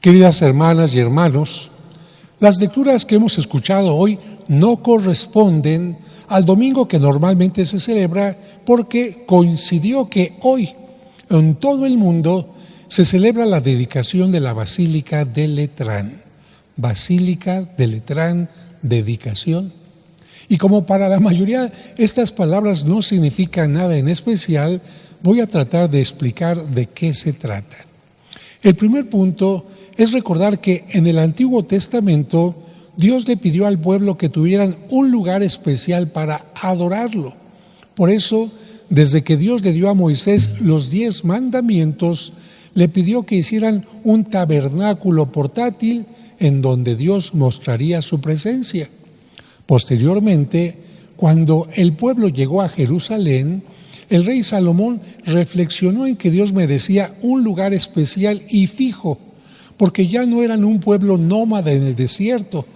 Queridas hermanas y hermanos, las lecturas que hemos escuchado hoy no corresponden al domingo que normalmente se celebra porque coincidió que hoy en todo el mundo se celebra la dedicación de la Basílica de Letrán. Basílica de Letrán, dedicación. Y como para la mayoría estas palabras no significan nada en especial, voy a tratar de explicar de qué se trata. El primer punto es recordar que en el Antiguo Testamento Dios le pidió al pueblo que tuvieran un lugar especial para adorarlo. Por eso, desde que Dios le dio a Moisés los 10 mandamientos, le pidió que hicieran un tabernáculo portátil en donde Dios mostraría su presencia. Posteriormente, cuando el pueblo llegó a Jerusalén, el rey Salomón reflexionó en que Dios merecía un lugar especial y fijo, porque ya no eran un pueblo nómada en el desierto.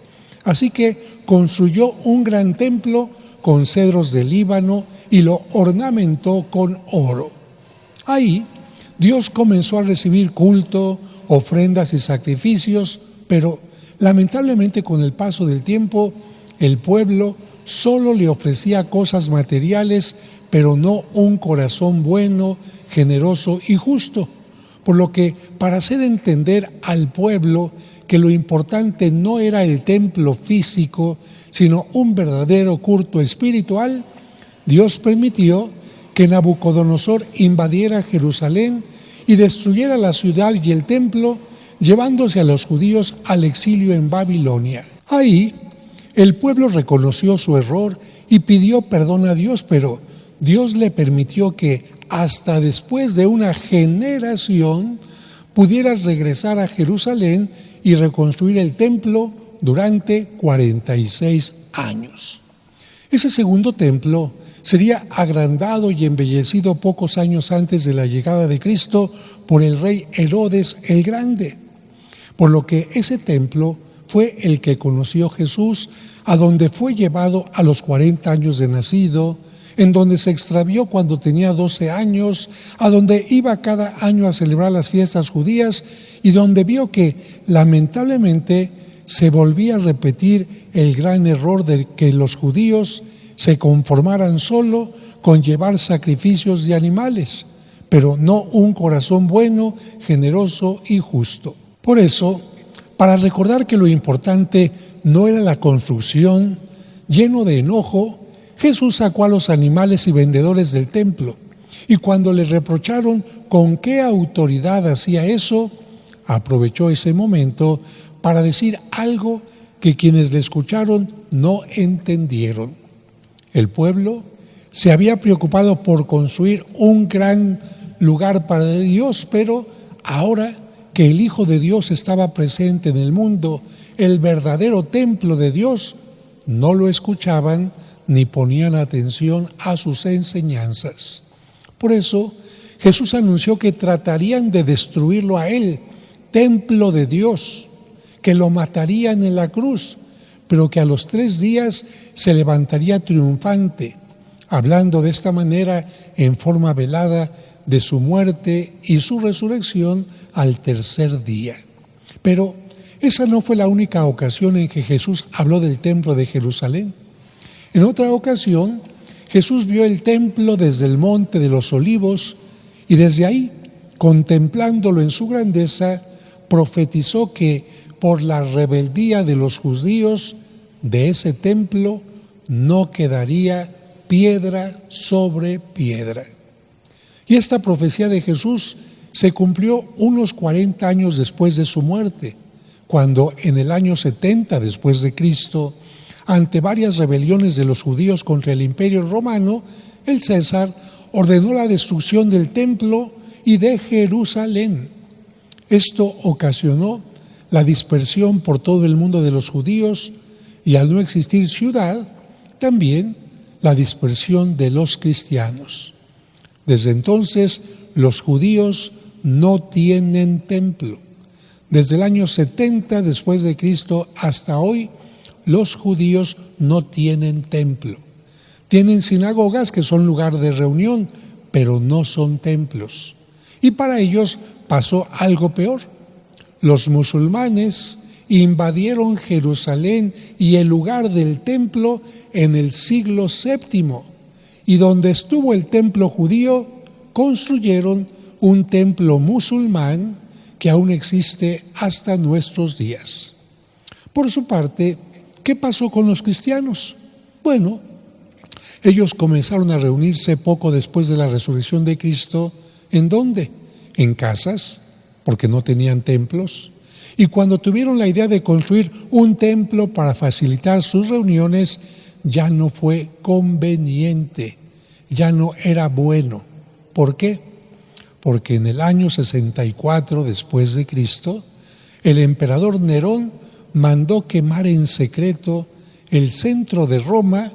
Así que construyó un gran templo con cedros de Líbano y lo ornamentó con oro. Ahí, Dios comenzó a recibir culto, ofrendas y sacrificios, pero lamentablemente con el paso del tiempo, el pueblo solo le ofrecía cosas materiales, pero no un corazón bueno, generoso y justo. Por lo que, para hacer entender al pueblo que lo importante no era el templo físico, sino un verdadero culto espiritual, Dios permitió que Nabucodonosor invadiera Jerusalén y destruyera la ciudad y el templo, llevándose a los judíos al exilio en Babilonia. Ahí, el pueblo reconoció su error y pidió perdón a Dios, pero Dios le permitió que hasta después de una generación pudiera regresar a Jerusalén y reconstruir el templo durante 46 años. Ese segundo templo sería agrandado y embellecido pocos años antes de la llegada de Cristo por el rey Herodes el Grande, por lo que ese templo fue el que conoció Jesús, a donde fue llevado a los 40 años de nacido, en donde se extravió cuando tenía 12 años, a donde iba cada año a celebrar las fiestas judías y donde vio que lamentablemente se volvía a repetir el gran error de que los judíos se conformaran solo con llevar sacrificios de animales, pero no un corazón bueno, generoso y justo. Por eso, para recordar que lo importante no era la construcción, lleno de enojo, Jesús sacó a los animales y vendedores del templo, y cuando le reprocharon con qué autoridad hacía eso, aprovechó ese momento para decir algo que quienes le escucharon no entendieron. El pueblo se había preocupado por construir un gran lugar para Dios, pero ahora que el Hijo de Dios estaba presente en el mundo, el verdadero templo de Dios, no lo escuchaban ni ponían atención a sus enseñanzas. Por eso, Jesús anunció que tratarían de destruirlo a él, templo de Dios, que lo matarían en la cruz, pero que a los 3 días se levantaría triunfante, hablando de esta manera en forma velada de su muerte y su resurrección al 3er día. Pero esa no fue la única ocasión en que Jesús habló del templo de Jerusalén. En otra ocasión, Jesús vio el templo desde el monte de los Olivos y desde ahí, contemplándolo en su grandeza, profetizó que por la rebeldía de los judíos de ese templo no quedaría piedra sobre piedra. Y esta profecía de Jesús se cumplió unos 40 años después de su muerte, cuando en el año 70 después de Cristo, ante varias rebeliones de los judíos contra el Imperio Romano, el César ordenó la destrucción del templo y de Jerusalén. Esto ocasionó la dispersión por todo el mundo de los judíos y, al no existir ciudad, también la dispersión de los cristianos. Desde entonces, los judíos no tienen templo. Desde el año 70 después de Cristo hasta hoy, los judíos no tienen templo. Tienen sinagogas que son lugar de reunión, pero no son templos. Y para ellos pasó algo peor. los musulmanes invadieron Jerusalén y el lugar del templo en el siglo VII, y donde estuvo el templo judío, construyeron un templo musulmán que aún existe hasta nuestros días. Por su parte, ¿qué pasó con los cristianos? Bueno, ellos comenzaron a reunirse poco después de la resurrección de Cristo. ¿En dónde? En casas, porque no tenían templos. Y cuando tuvieron la idea de construir un templo para facilitar sus reuniones, ya no fue conveniente, ya no era bueno. ¿Por qué? Porque en el año 64 después de Cristo, el emperador Nerón mandó quemar en secreto el centro de Roma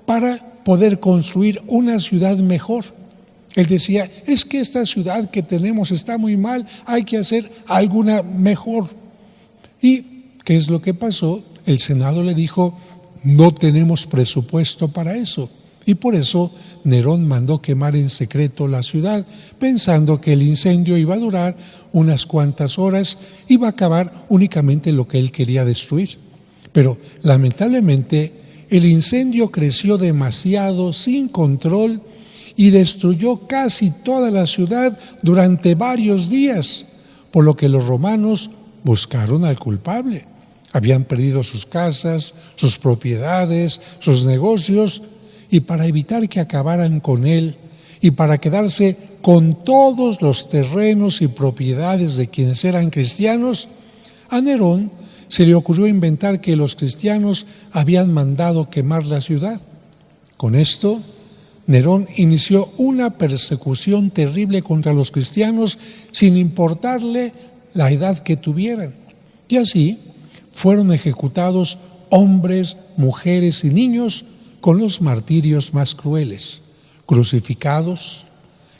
para poder construir una ciudad mejor. Él decía, es que esta ciudad que tenemos está muy mal, hay que hacer alguna mejor. ¿Y qué es lo que pasó? El Senado le dijo, no tenemos presupuesto para eso. Y por eso Nerón mandó quemar en secreto la ciudad, pensando que el incendio iba a durar unas cuantas horas, iba a acabar únicamente lo que él quería destruir. Pero lamentablemente el incendio creció demasiado, sin control, y destruyó casi toda la ciudad durante varios días, por lo que los romanos buscaron al culpable. Habían perdido sus casas, sus propiedades, sus negocios, y para evitar que acabaran con él y para quedarse con todos los terrenos y propiedades de quienes eran cristianos, a Nerón se le ocurrió inventar que los cristianos habían mandado quemar la ciudad. Con esto, Nerón inició una persecución terrible contra los cristianos sin importarle la edad que tuvieran. Y así fueron ejecutados hombres, mujeres y niños con los martirios más crueles, crucificados,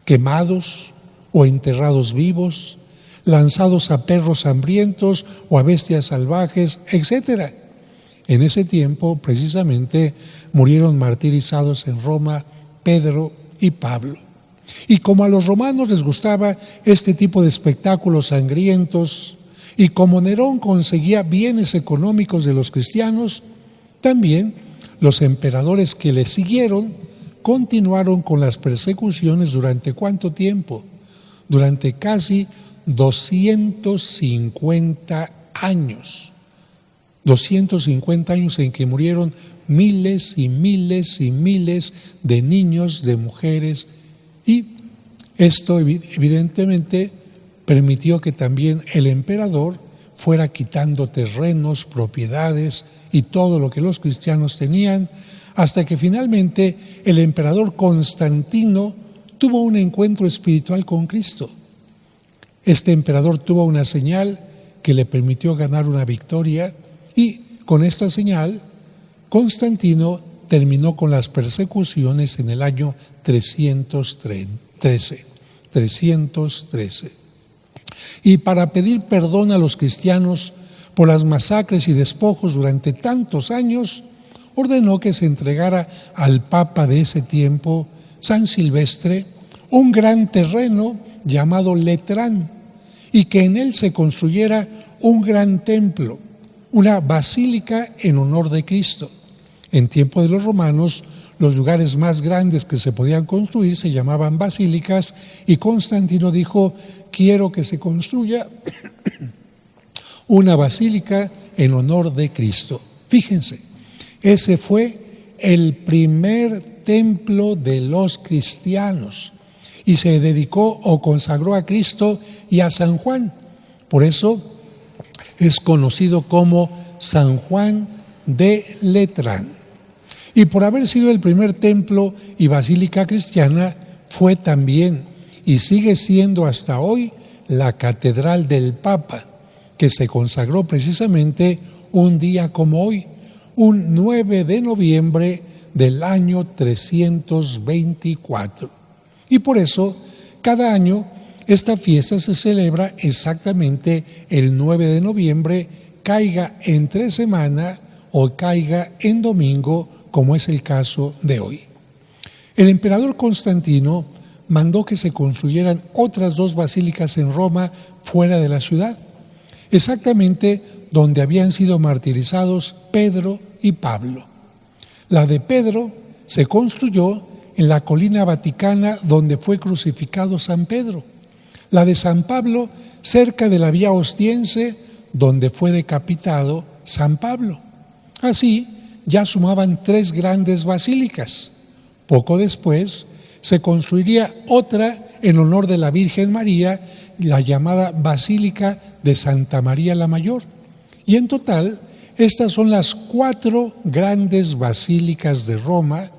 quemados o enterrados vivos, lanzados a perros hambrientos o a bestias salvajes, etc. En ese tiempo, precisamente, murieron martirizados en Roma Pedro y Pablo. Y como a los romanos les gustaba este tipo de espectáculos sangrientos, y como Nerón conseguía bienes económicos de los cristianos, también los emperadores que le siguieron continuaron con las persecuciones durante ¿cuánto tiempo? Durante casi 250 años. 250 años en que murieron miles y miles y miles de niños, de mujeres, y esto evidentemente permitió que también el emperador fuera quitando terrenos, propiedades y todo lo que los cristianos tenían, hasta que finalmente el emperador Constantino tuvo un encuentro espiritual con Cristo. Este emperador tuvo una señal que le permitió ganar una victoria, y con esta señal Constantino terminó con las persecuciones en el año 313. Y para pedir perdón a los cristianos por las masacres y despojos durante tantos años, ordenó que se entregara al Papa de ese tiempo, San Silvestre, un gran terreno llamado Letrán, y que en él se construyera un gran templo, una basílica en honor de Cristo. En tiempo de los romanos, los lugares más grandes que se podían construir se llamaban basílicas, y Constantino dijo, quiero que se construya una basílica en honor de Cristo. Fíjense, ese fue el primer templo de los cristianos y se dedicó o consagró a Cristo y a San Juan. Por eso es conocido como San Juan de Letrán. Y por haber sido el primer templo y basílica cristiana, fue también y sigue siendo hasta hoy la catedral del Papa, que se consagró precisamente un día como hoy, un 9 de noviembre del año 324. Y por eso, cada año, esta fiesta se celebra exactamente el 9 de noviembre, caiga entre semana o caiga en domingo, como es el caso de hoy. El emperador Constantino mandó que se construyeran otras 2 basílicas en Roma fuera de la ciudad. exactamente donde habían sido martirizados Pedro y Pablo. La de Pedro se construyó en la colina vaticana donde fue crucificado San Pedro. La de San Pablo cerca de la vía Ostiense donde fue decapitado San Pablo. Así ya sumaban 3 grandes basílicas. Poco después se construiría otra en honor de la Virgen María, la llamada Basílica de Santa María la Mayor. Y en total, estas son las 4 grandes basílicas de Roma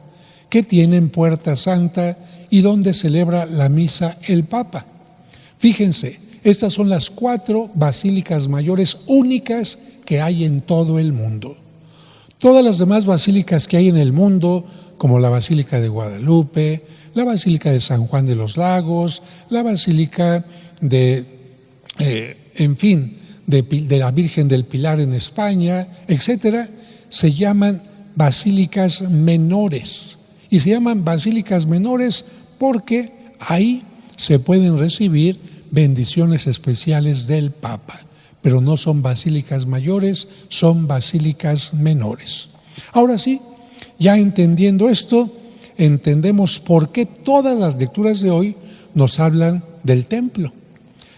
que tienen puerta santa y donde celebra la misa el Papa. Fíjense, estas son las 4 basílicas mayores únicas que hay en todo el mundo. Todas las demás basílicas que hay en el mundo, como la Basílica de Guadalupe, la Basílica de San Juan de los Lagos, la Basílica de la Virgen del Pilar en España, etcétera, se llaman basílicas menores. Y se llaman basílicas menores porque ahí se pueden recibir bendiciones especiales del Papa, pero no son basílicas mayores, son basílicas menores. Ahora sí, ya entendiendo esto, entendemos por qué todas las lecturas de hoy nos hablan del templo.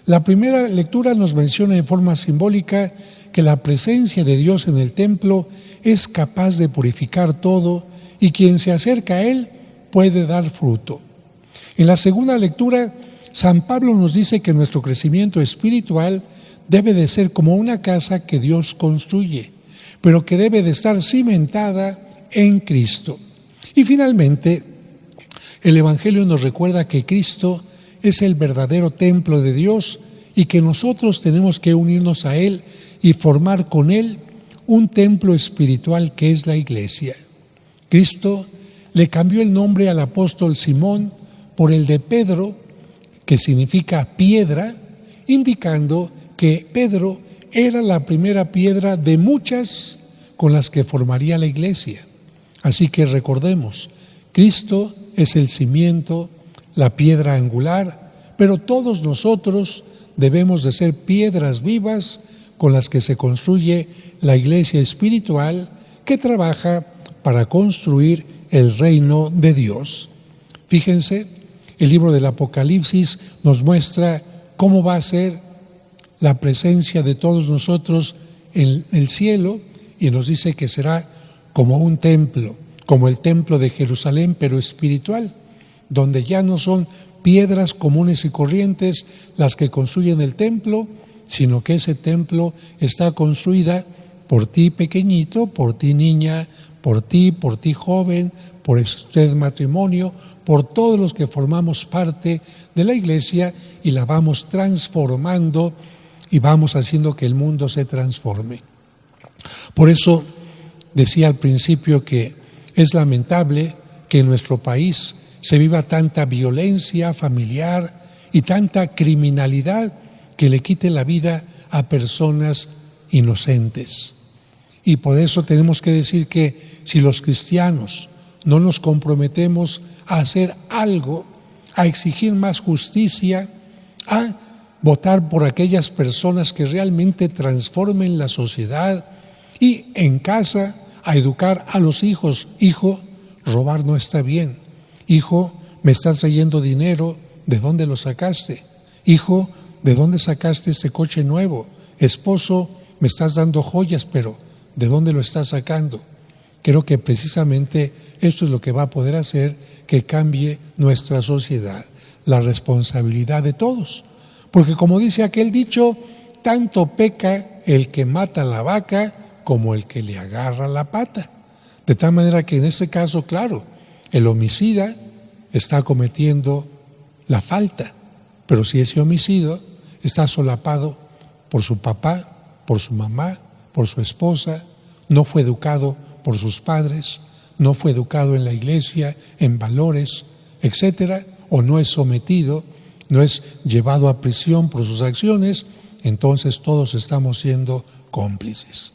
La primera lectura nos menciona en forma simbólica que la presencia de Dios en el templo es capaz de purificar todo y quien se acerca a Él puede dar fruto. En la segunda lectura, San Pablo nos dice que nuestro crecimiento espiritual debe de ser como una casa que Dios construye, pero que debe de estar cimentada en Cristo. Y finalmente, el Evangelio nos recuerda que Cristo es el verdadero templo de Dios y que nosotros tenemos que unirnos a Él y formar con Él un templo espiritual que es la Iglesia. Cristo le cambió el nombre al apóstol Simón por el de Pedro, que significa piedra, indicando que Pedro era la primera piedra de muchas con las que formaría la Iglesia. Así que recordemos, Cristo es el cimiento, la piedra angular, pero todos nosotros debemos de ser piedras vivas con las que se construye la Iglesia espiritual que trabaja para construir el reino de Dios. Fíjense, el libro del Apocalipsis nos muestra cómo va a ser la presencia de todos nosotros en el cielo y nos dice que será como un templo, como el templo de Jerusalén, pero espiritual, donde ya no son piedras comunes y corrientes las que construyen el templo, sino que ese templo está construida por ti pequeñito, por ti niña, por ti joven, por usted matrimonio, por todos los que formamos parte de la Iglesia y la vamos transformando y vamos haciendo que el mundo se transforme. Por eso decía al principio que es lamentable que en nuestro país se viva tanta violencia familiar y tanta criminalidad que le quite la vida a personas inocentes. Y por eso tenemos que decir que si los cristianos no nos comprometemos a hacer algo, a exigir más justicia, a votar por aquellas personas que realmente transformen la sociedad y en casa a educar a los hijos. Hijo, robar no está bien. Hijo, me estás trayendo dinero, ¿de dónde lo sacaste? Hijo, ¿de dónde sacaste este coche nuevo? Esposo, me estás dando joyas, pero ¿de dónde lo estás sacando? Creo que precisamente esto es lo que va a poder hacer que cambie nuestra sociedad, la responsabilidad de todos. Porque como dice aquel dicho, tanto peca el que mata la vaca como el que le agarra la pata. De tal manera que en este caso, claro, el homicida está cometiendo la falta, pero si ese homicidio está solapado por su papá, por su mamá, por su esposa, no fue educado por sus padres, no fue educado en la iglesia, en valores, etcétera, o no es sometido, no es llevado a prisión por sus acciones, entonces todos estamos siendo cómplices.